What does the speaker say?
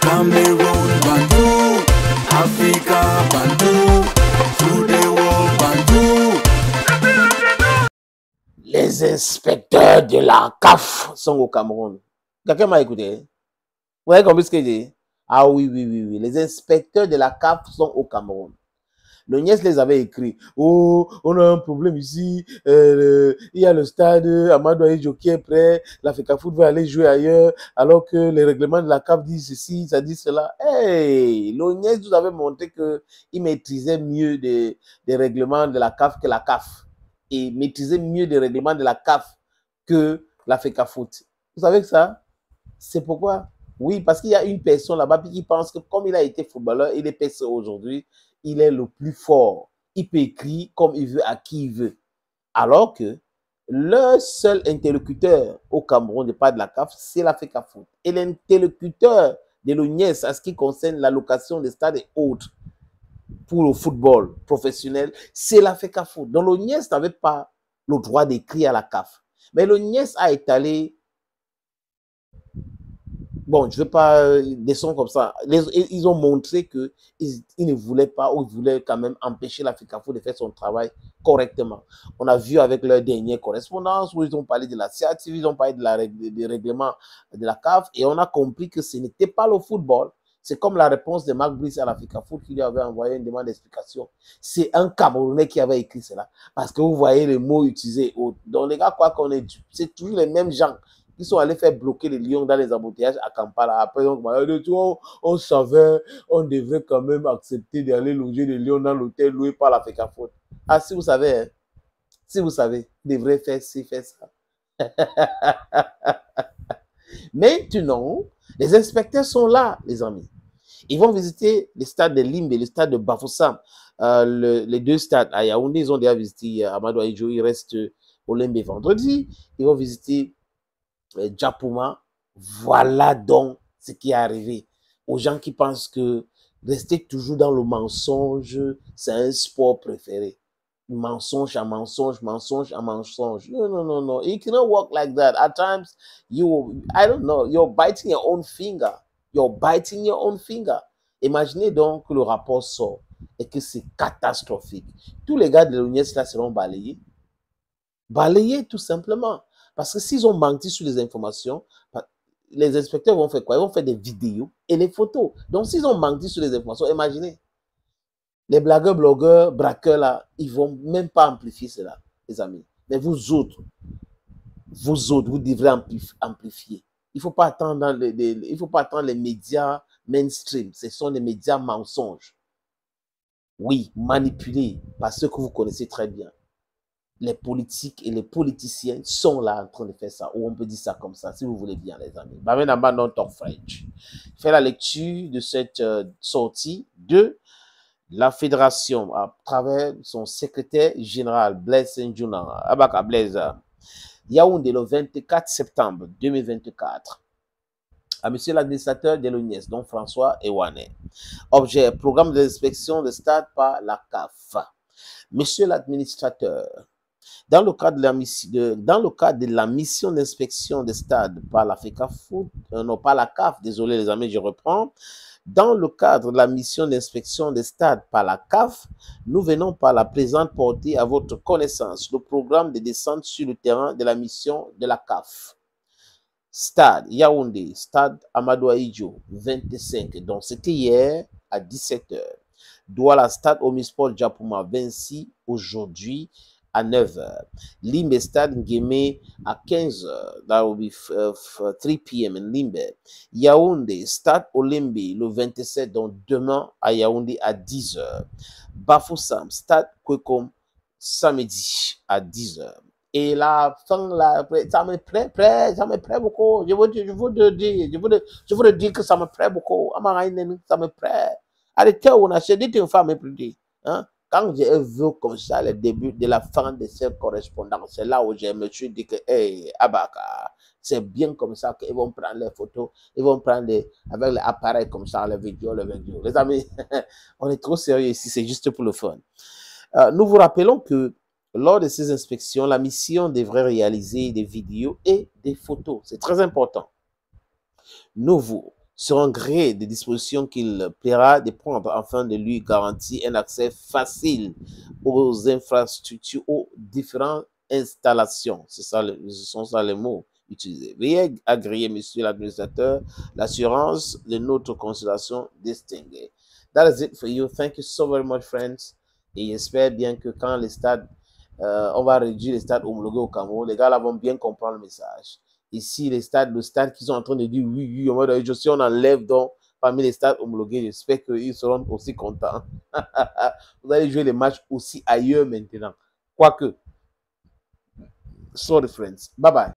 Cameroun, Bandou, Africa, Bandou, through the world, Bandou. Les inspecteurs de la CAF sont au Cameroun. Quelqu'un m'a écouté? Vous voyez compris ce que j'ai dit? Ah oui, oui, oui, oui. Les inspecteurs de la CAF sont au Cameroun. Le Niès les avait écrit. Oh, on a un problème ici. Il y a le stade Amadou Ahidjo qui est prêt. L'Africa Foot va aller jouer ailleurs. Alors que les règlements de la CAF disent ceci, ça dit cela. Hey, le Niès nous avait montré qu'il maîtrisait mieux des règlements de la CAF que la CAF. Et maîtrisait mieux des règlements de la CAF que l'Africa Foot. Vous savez que ça? C'est pourquoi? Oui, parce qu'il y a une personne là-bas qui pense que comme il a été footballeur, il est PC aujourd'hui, il est le plus fort. Il peut écrire comme il veut, à qui il veut. Alors que le seul interlocuteur au Cameroun de pas de la CAF, c'est l'Africa Foot. Et l'interlocuteur de l'ONIES, à ce qui concerne l'allocation des stades et autres pour le football professionnel, c'est l'Africa Foot. Donc l'ONIES n'avait pas le droit d'écrire à la CAF. Mais l'ONIES a étalé. Bon, je ne veux pas descendre comme ça. Ils ont montré qu'ils ne voulaient pas, ou ils voulaient quand même empêcher l'Africa Foot de faire son travail correctement. On a vu avec leur dernière correspondance où ils ont parlé de la CIATIF, ils ont parlé des règlements de la CAF, et on a compris que ce n'était pas le football. C'est comme la réponse de Marc Brice à l'Africa Foot qui lui avait envoyé une demande d'explication. C'est un Camerounais qui avait écrit cela. Parce que vous voyez les mots utilisés. Donc les gars, quoi qu'on ait dit, c'est toujours les mêmes gens qui sont allés faire bloquer les lions dans les embouteillages à Kampala. Après, on savait, on devrait quand même accepter d'aller loger les lions dans l'hôtel loué par l'Africa Foot. Ah, si vous savez, hein, si vous savez, vous devrez faire ci, faire ça. Maintenant, les inspecteurs sont là, les amis. Ils vont visiter le stade de Limbe et le stade de Bafoussam. Les deux stades à Yaoundé, ils ont déjà visité Amadou Ahidjo. Il reste au Limbe vendredi. Ils vont visiter Djapouma. Voilà donc ce qui est arrivé aux gens qui pensent que rester toujours dans le mensonge, c'est un sport préféré. Mensonge à mensonge, mensonge à mensonge. No, no, no, no. It cannot work like that. At times, I don't know, you're biting your own finger. You're biting your own finger. Imaginez donc que le rapport sort et que c'est catastrophique. Tous les gars de l'ONIES là seront balayés. Balayés tout simplement. Parce que s'ils ont menti sur les informations, les inspecteurs vont faire quoi? Ils vont faire des vidéos et des photos. Donc s'ils ont menti sur les informations, imaginez. Les blagueurs, blogueurs, braqueurs là, ils vont même pas amplifier cela, les amis. Mais vous autres, vous devrez amplifier. Il faut pas attendre les médias mainstream. Ce sont des médias mensonges. Oui, manipulés par ceux que vous connaissez très bien. Les politiques et les politiciens sont là en train de faire ça, ou on peut dire ça comme ça, si vous voulez bien, les amis. Fais la lecture de cette sortie de la fédération à travers son secrétaire général, Blaise Ndjouna, Abaka Blaise, Yaoundé, le 24 septembre 2024. À monsieur l'administrateur de l'ONIES, donc François Ewané. Objet, programme d'inspection de stade par la CAF. Monsieur l'administrateur, dans le cadre de la mission d'inspection des stades par l'Africa Foot, non pas la CAF, désolé les amis, je reprends. Dans le cadre de la mission d'inspection des stades par la CAF, nous venons par la présente porter à votre connaissance le programme de descente sur le terrain de la mission de la CAF. Stade Yaoundé, stade Amadou Ahidjo, 25. Donc c'était hier à 17 h. Douala, stade Omisport Djapouma, 26 aujourd'hui à 9 h. Limbe, stade Nguémé à 15 h. That will be 3 p.m. in Limbe. Yaoundé, stade Olembe, le 27, donc demain à Yaoundé à 10 h. Bafoussam, stade Kwekom, samedi à 10 h. Et la fin, là, ça me plaît beaucoup. Je veux te dire que ça me plaît beaucoup. Ça me plaît. Arrêtez, on a dit une femme est plus. Hein? Quand j'ai vu comme ça le début de la fin de cette correspondance, c'est là où je me suis dit que, hey, Abaka, c'est bien comme ça qu'ils vont prendre les photos, ils vont prendre avec les appareils comme ça, les vidéos. Les amis, on est trop sérieux ici, c'est juste pour le fun. Nous vous rappelons que lors de ces inspections, la mission devrait réaliser des vidéos et des photos. C'est très important. Nous vous seront gré des dispositions qu'il plaira de prendre afin de lui garantir un accès facile aux infrastructures, aux différentes installations. Ce sont ça les mots utilisés. Veuillez agréer, monsieur l'administrateur, l'assurance de notre consultation distinguée. That is it for you. Thank you so very much, friends. Et j'espère bien que quand les stades, on va réduire les stades homologués au Cameroun, les gars là vont bien comprendre le message. Ici, le stade qui sont en train de dire oui, si on enlève donc parmi les stades homologués, j'espère qu'ils seront aussi contents. Vous allez jouer les matchs aussi ailleurs maintenant. Quoique. Sorry, friends. Bye bye.